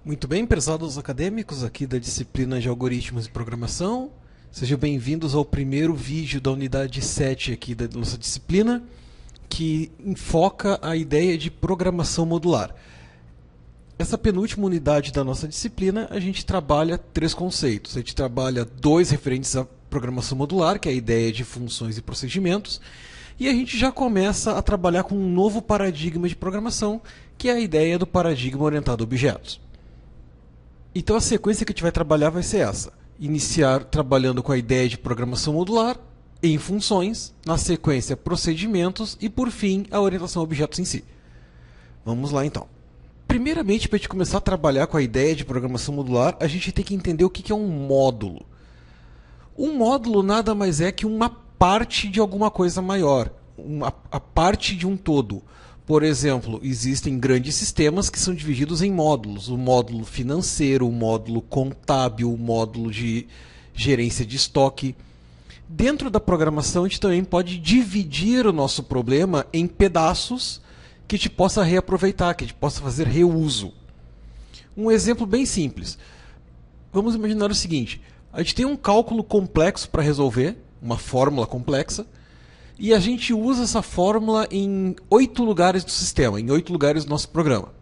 Muito bem, prezados acadêmicos aqui da disciplina de Algoritmos e Programação. Sejam bem-vindos ao primeiro vídeo da unidade 7 aqui da nossa disciplina, que enfoca a ideia de programação modular. Essa penúltima unidade da nossa disciplina, a gente trabalha três conceitos. A gente trabalha dois referentes à programação modular, que é a ideia de funções e procedimentos, e a gente já começa a trabalhar com um novo paradigma de programação, que é a ideia do paradigma orientado a objetos. Então a sequência que a gente vai trabalhar vai ser essa. Iniciar trabalhando com a ideia de programação modular em funções, na sequência procedimentos e por fim a orientação a objetos em si. Vamos lá então. Primeiramente, para a gente começar a trabalhar com a ideia de programação modular, a gente tem que entender o que é um módulo. Um módulo nada mais é que uma parte de alguma coisa maior, a parte de um todo. Por exemplo, existem grandes sistemas que são divididos em módulos. O módulo financeiro, o módulo contábil, o módulo de gerência de estoque. Dentro da programação, a gente também pode dividir o nosso problema em pedaços que a gente possa reaproveitar, que a gente possa fazer reuso. Um exemplo bem simples. Vamos imaginar o seguinte. A gente tem um cálculo complexo para resolver, uma fórmula complexa, e a gente usa essa fórmula em 8 lugares do sistema, em 8 lugares do nosso programa.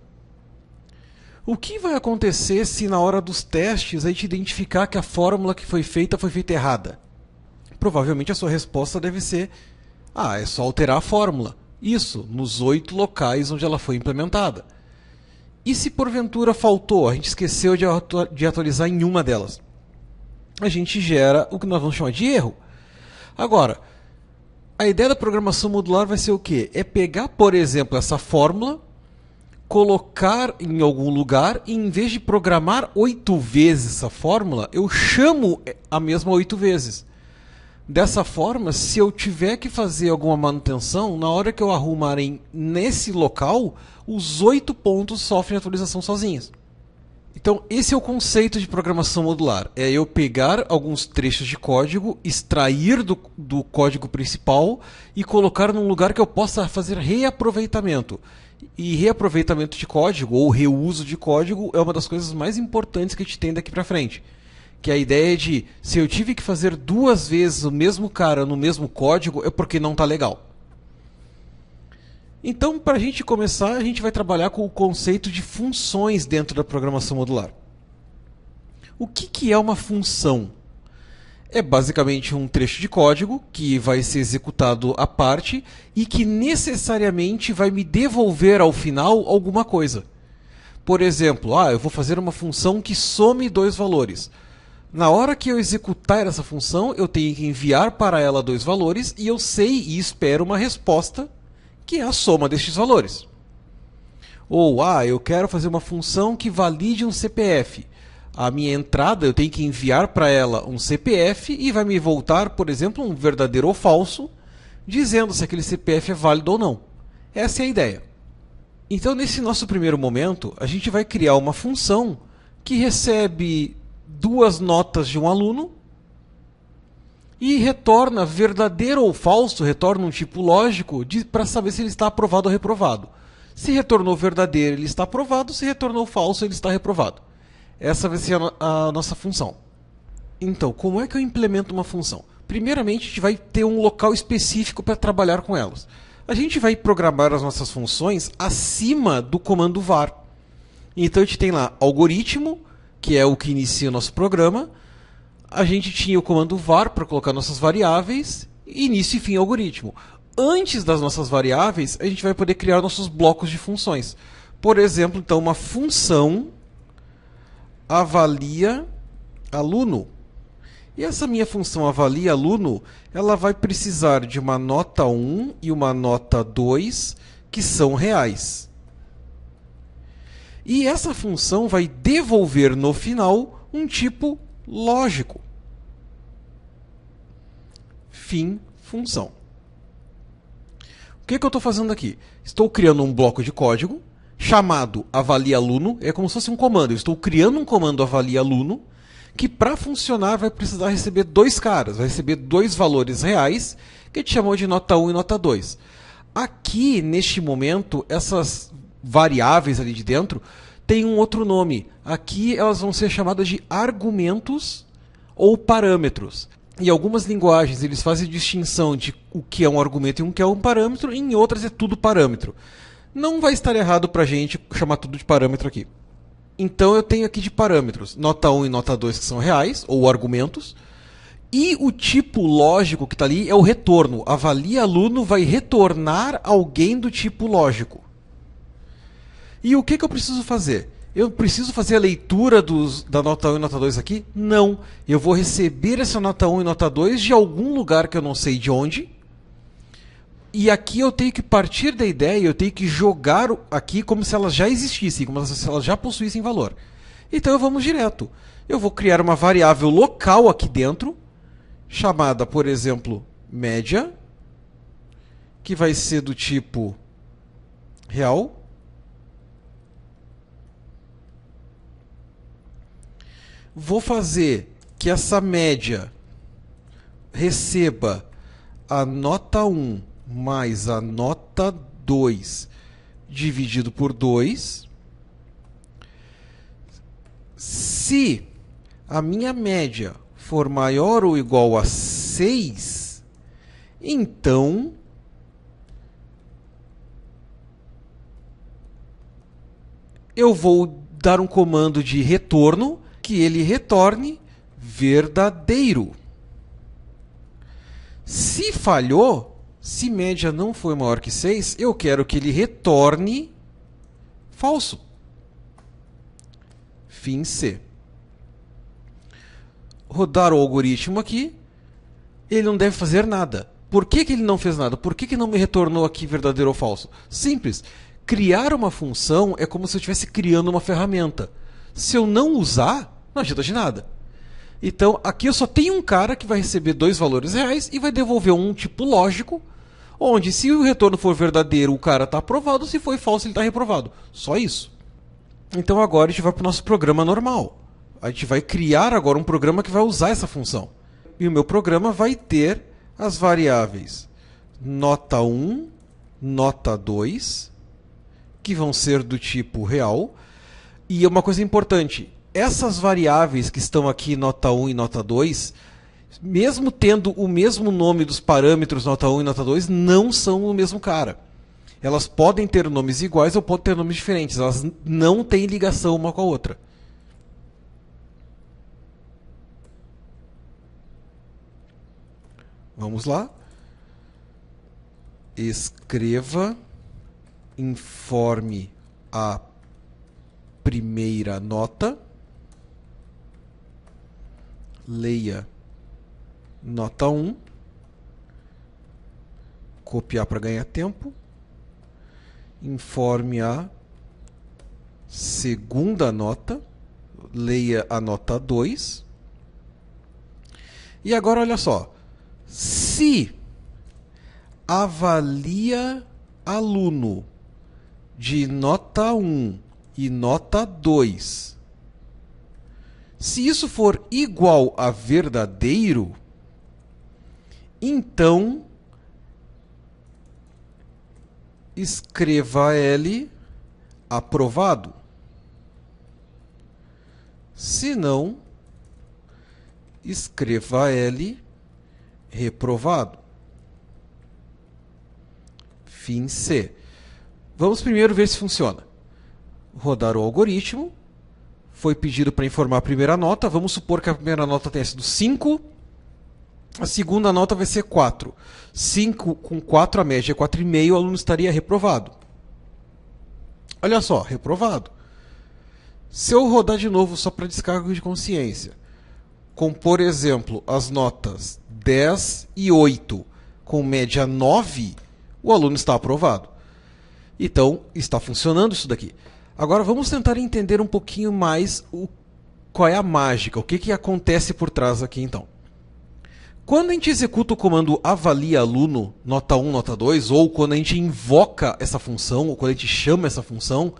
O que vai acontecer se na hora dos testes a gente identificar que a fórmula que foi feita errada? Provavelmente a sua resposta deve ser: é só alterar a fórmula. Isso, nos 8 locais onde ela foi implementada. E se porventura faltou, a gente esqueceu de atualizar em uma delas? A gente gera o que nós vamos chamar de erro. Agora, a ideia da programação modular vai ser o quê? É pegar, por exemplo, essa fórmula, colocar em algum lugar e em vez de programar 8 vezes essa fórmula, eu chamo a mesma 8 vezes. Dessa forma, se eu tiver que fazer alguma manutenção, na hora que eu arrumar nesse local, os 8 pontos sofrem atualização sozinhos. Então, esse é o conceito de programação modular. É eu pegar alguns trechos de código, extrair do código principal e colocar num lugar que eu possa fazer reaproveitamento. E reaproveitamento de código, ou reuso de código, é uma das coisas mais importantes que a gente tem daqui para frente. Que é a ideia de, se eu tive que fazer 2 vezes o mesmo cara no mesmo código, é porque não está legal. Então, para a gente começar, a gente vai trabalhar com o conceito de funções dentro da programação modular. O que é uma função? É basicamente um trecho de código que vai ser executado à parte e que necessariamente vai me devolver ao final alguma coisa. Por exemplo, eu vou fazer uma função que some 2 valores. Na hora que eu executar essa função, eu tenho que enviar para ela 2 valores e eu sei e espero uma resposta que é a soma destes valores. Ou, eu quero fazer uma função que valide um CPF. A minha entrada, eu tenho que enviar para ela um CPF e vai me voltar, por exemplo, um verdadeiro ou falso, dizendo se aquele CPF é válido ou não. Essa é a ideia. Então, nesse nosso primeiro momento, a gente vai criar uma função que recebe 2 notas de um aluno e retorna verdadeiro ou falso, retorna um tipo lógico para saber se ele está aprovado ou reprovado. Se retornou verdadeiro, ele está aprovado. Se retornou falso, ele está reprovado. Essa vai ser a nossa função. Então, como é que eu implemento uma função? Primeiramente, a gente vai ter um local específico para trabalhar com elas. A gente vai programar as nossas funções acima do comando var. Então, a gente tem lá algoritmo, que é o que inicia o nosso programa. A gente tinha o comando var para colocar nossas variáveis, início e fim algoritmo. Antes das nossas variáveis, a gente vai poder criar nossos blocos de funções. Por exemplo, então, uma função avalia aluno. E essa minha função avalia aluno, ela vai precisar de uma nota 1 e uma nota 2, que são reais. E essa função vai devolver no final um tipo lógico. Fim, função. O que eu estou fazendo aqui? Estou criando um bloco de código chamado avalia aluno. É como se fosse um comando. Eu estou criando um comando avalia aluno que, para funcionar, vai precisar receber 2 caras. Vai receber 2 valores reais que a gente chamou de nota 1 e nota 2. Aqui, neste momento, essas variáveis ali de dentro tem um outro nome. Aqui elas vão ser chamadas de argumentos ou parâmetros. Em algumas linguagens eles fazem distinção de o que é um argumento e o que é um parâmetro, e em outras é tudo parâmetro. Não vai estar errado para a gente chamar tudo de parâmetro aqui. Então eu tenho aqui de parâmetros nota 1 e nota 2 que são reais, ou argumentos, e o tipo lógico que está ali é o retorno. Avalia aluno vai retornar alguém do tipo lógico. E o que eu preciso fazer? Eu preciso fazer a leitura da nota 1 e nota 2 aqui? Não. Eu vou receber essa nota 1 e nota 2 de algum lugar que eu não sei de onde. E aqui eu tenho que partir da ideia, eu tenho que jogar aqui como se elas já existissem, como se elas já possuíssem valor. Então vamos direto. Eu vou criar uma variável local aqui dentro, chamada, por exemplo, média, que vai ser do tipo real. Vou fazer que essa média receba a nota 1 mais a nota 2 dividido por 2. Se a minha média for maior ou igual a 6, então eu vou dar um comando de retorno que ele retorne verdadeiro. Se falhou, se média não foi maior que 6, eu quero que ele retorne falso. Fim C. Rodar o algoritmo aqui, ele não deve fazer nada. Por que ele não fez nada? Por que não me retornou aqui verdadeiro ou falso? Simples. Criar uma função é como se eu estivesse criando uma ferramenta. Se eu não usar, não adianta de nada. Então, aqui eu só tenho um cara que vai receber 2 valores reais e vai devolver um tipo lógico, onde se o retorno for verdadeiro, o cara está aprovado, se for falso, ele está reprovado. Só isso. Então agora a gente vai para o nosso programa normal. A gente vai criar agora um programa que vai usar essa função. E o meu programa vai ter as variáveis nota 1, nota 2, que vão ser do tipo real. E uma coisa importante, essas variáveis que estão aqui, nota 1 e nota 2, mesmo tendo o mesmo nome dos parâmetros nota 1 e nota 2, não são o mesmo cara. Elas podem ter nomes iguais ou podem ter nomes diferentes. Elas não têm ligação uma com a outra. Vamos lá. Escreva, informe a primeira nota. Leia nota 1. Copiar para ganhar tempo. Informe a segunda nota. Leia a nota 2. E agora olha só. Se avalia aluno de nota 1 e nota 2, se isso for igual a verdadeiro, então escreva L aprovado. Se não, escreva L reprovado. Fim C. Vamos primeiro ver se funciona. Rodar o algoritmo. Foi pedido para informar a primeira nota. Vamos supor que a primeira nota tenha sido 5. A segunda nota vai ser 4. 5 com 4, a média é 4,5, o aluno estaria reprovado. Olha só, reprovado. Se eu rodar de novo só para descargo de consciência, com, por exemplo, as notas 10 e 8, com média 9, o aluno está aprovado. Então, está funcionando isso daqui. Agora, vamos tentar entender um pouquinho mais qual é a mágica, o que acontece por trás aqui, então. Quando a gente executa o comando avalia aluno, nota 1, nota 2, ou quando a gente invoca essa função, ou quando a gente chama essa função,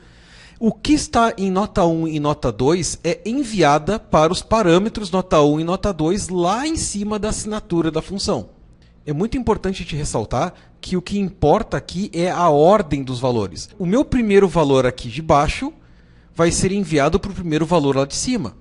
o que está em nota 1 e nota 2 é enviada para os parâmetros nota 1 e nota 2 lá em cima da assinatura da função. É muito importante te ressaltar que o que importa aqui é a ordem dos valores. O meu primeiro valor aqui de baixo vai ser enviado para o primeiro valor lá de cima.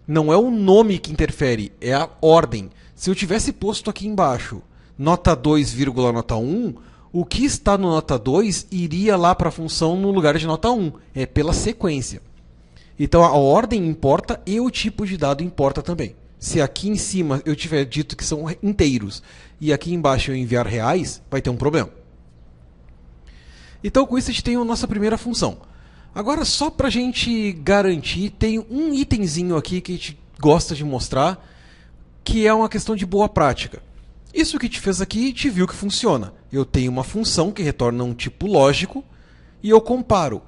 Não é o nome que interfere, é a ordem. Se eu tivesse posto aqui embaixo nota 2, nota 1, o que está no nota 2 iria lá para a função no lugar de nota 1. É pela sequência. Então a ordem importa e o tipo de dado importa também. Se aqui em cima eu tiver dito que são inteiros e aqui embaixo eu enviar reais, vai ter um problema. Então com isso a gente tem a nossa primeira função. Agora só para a gente garantir, tem um itemzinho aqui que a gente gosta de mostrar, que é uma questão de boa prática. Isso que a gente fez aqui, a gente viu que funciona. Eu tenho uma função que retorna um tipo lógico e eu comparo.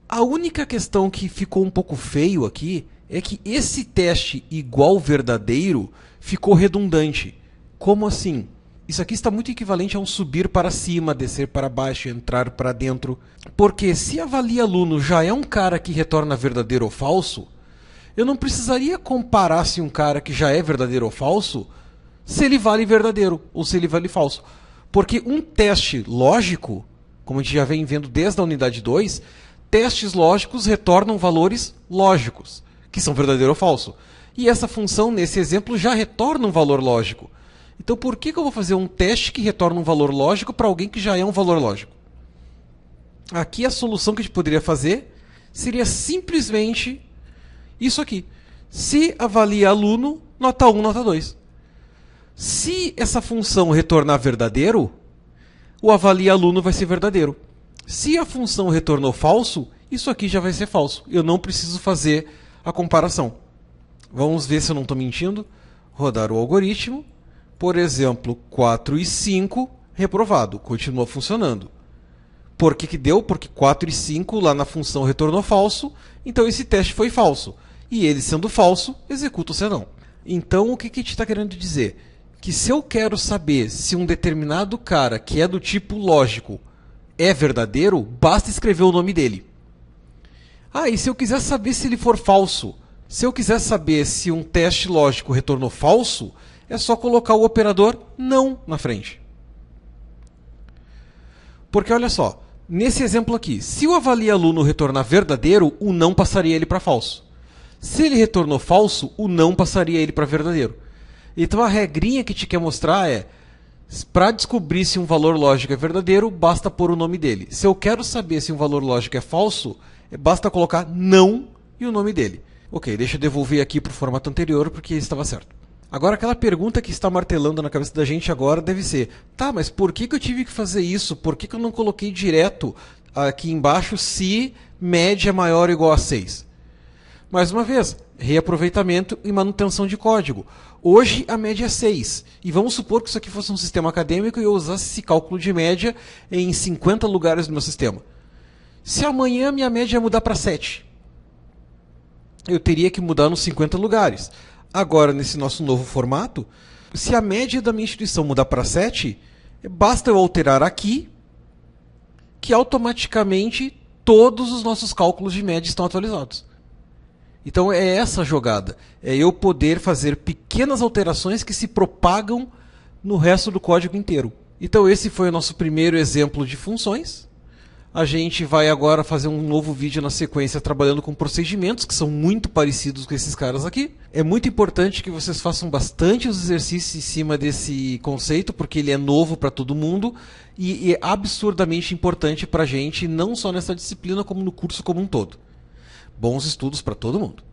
A única questão que ficou um pouco feio aqui é que esse teste igual verdadeiro ficou redundante. Como assim? Isso aqui está muito equivalente a um subir para cima, descer para baixo, entrar para dentro. Porque se avalia aluno já é um cara que retorna verdadeiro ou falso, eu não precisaria comparar se um cara que já é verdadeiro ou falso, se ele vale verdadeiro ou se ele vale falso. Porque um teste lógico, como a gente já vem vendo desde a unidade 2, testes lógicos retornam valores lógicos, que são verdadeiro ou falso. E essa função, nesse exemplo, já retorna um valor lógico. Então por que eu vou fazer um teste que retorna um valor lógico para alguém que já é um valor lógico? Aqui a solução que a gente poderia fazer seria simplesmente isso aqui. Se avalia aluno, nota 1, nota 2. Se essa função retornar verdadeiro, o avalia aluno vai ser verdadeiro. Se a função retornou falso, isso aqui já vai ser falso. Eu não preciso fazer a comparação. Vamos ver se eu não estou mentindo. Rodar o algoritmo. Por exemplo, 4 e 5, reprovado. Continua funcionando. Por que deu? Porque 4 e 5 lá na função retornou falso, então esse teste foi falso. E ele sendo falso, executa o senão. Então o que a gente está querendo dizer? Que se eu quero saber se um determinado cara que é do tipo lógico é verdadeiro, basta escrever o nome dele. Ah, e se eu quiser saber se ele for falso? Se eu quiser saber se um teste lógico retornou falso, é só colocar o operador não na frente. Porque olha só, nesse exemplo aqui, se o avalia aluno retornar verdadeiro, o não passaria ele para falso. Se ele retornou falso, o não passaria ele para verdadeiro. Então a regrinha que te quer mostrar é, para descobrir se um valor lógico é verdadeiro, basta pôr o nome dele. Se eu quero saber se um valor lógico é falso, basta colocar não e o nome dele. Ok, deixa eu devolver aqui para o formato anterior, porque estava certo. Agora aquela pergunta que está martelando na cabeça da gente agora deve ser, tá, mas por que eu tive que fazer isso? Por que eu não coloquei direto aqui embaixo se média é maior ou igual a 6? Mais uma vez, reaproveitamento e manutenção de código. Hoje a média é 6. E vamos supor que isso aqui fosse um sistema acadêmico e eu usasse esse cálculo de média em 50 lugares do meu sistema. Se amanhã minha média mudar para 7, eu teria que mudar nos 50 lugares. Agora, nesse nosso novo formato, se a média da minha instituição mudar para 7, basta eu alterar aqui, que automaticamente todos os nossos cálculos de média estão atualizados. Então é essa a jogada, é eu poder fazer pequenas alterações que se propagam no resto do código inteiro. Então esse foi o nosso primeiro exemplo de funções. A gente vai agora fazer um novo vídeo na sequência trabalhando com procedimentos que são muito parecidos com esses caras aqui. É muito importante que vocês façam bastante os exercícios em cima desse conceito, porque ele é novo para todo mundo e é absurdamente importante para a gente, não só nessa disciplina, como no curso como um todo. Bons estudos para todo mundo.